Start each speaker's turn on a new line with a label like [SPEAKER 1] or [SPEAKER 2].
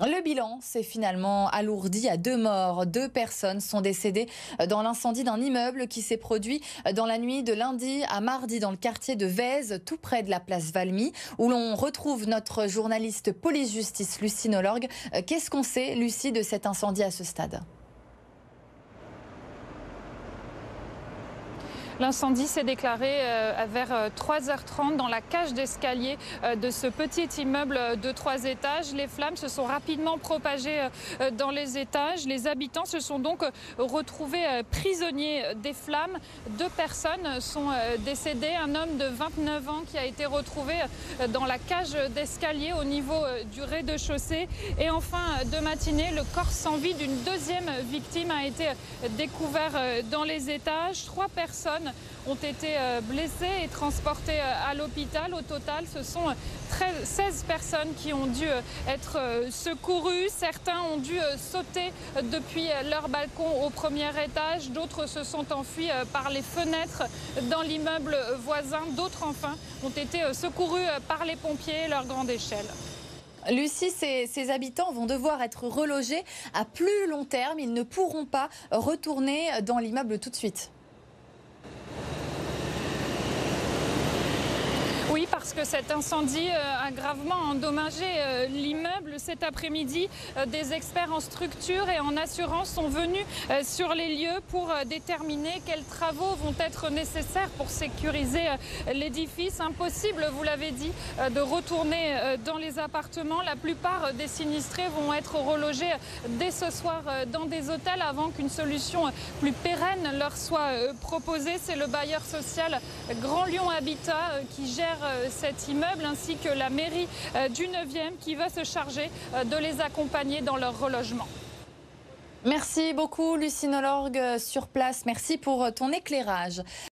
[SPEAKER 1] Le bilan s'est finalement alourdi à 2 morts. 2 personnes sont décédées dans l'incendie d'un immeuble qui s'est produit dans la nuit de lundi à mardi dans le quartier de Vèze, tout près de la place Valmy, où l'on retrouve notre journaliste police-justice Lucie Nolorgue. Qu'est-ce qu'on sait, Lucie, de cet incendie à ce stade ?
[SPEAKER 2] L'incendie s'est déclaré vers 3h30 dans la cage d'escalier de ce petit immeuble de 3 étages. Les flammes se sont rapidement propagées dans les étages. Les habitants se sont donc retrouvés prisonniers des flammes. 2 personnes sont décédées. Un homme de 29 ans qui a été retrouvé dans la cage d'escalier au niveau du rez-de-chaussée. Et enfin, de matinée, le corps sans vie d'une deuxième victime a été découvert dans les étages. 3 personnes ont été blessées et transportées à l'hôpital. Au total, ce sont 16 personnes qui ont dû être secourues. Certains ont dû sauter depuis leur balcon au premier étage. D'autres se sont enfuis par les fenêtres dans l'immeuble voisin. D'autres, enfin, ont été secourus par les pompiers à leur grande échelle.
[SPEAKER 1] Lucie, ces habitants vont devoir être relogés à plus long terme. Ils ne pourront pas retourner dans l'immeuble tout de suite.
[SPEAKER 2] Oui, parce que cet incendie a gravement endommagé l'immeuble. Cet après-midi, des experts en structure et en assurance sont venus sur les lieux pour déterminer quels travaux vont être nécessaires pour sécuriser l'édifice. Impossible, vous l'avez dit, de retourner dans les appartements. La plupart des sinistrés vont être relogés dès ce soir dans des hôtels avant qu'une solution plus pérenne leur soit proposée. C'est le bailleur social Grand Lyon Habitat qui gère cet immeuble ainsi que la mairie du 9e qui va se charger de les accompagner dans leur relogement.
[SPEAKER 1] Merci beaucoup Lucie Nolorgue sur place. Merci pour ton éclairage.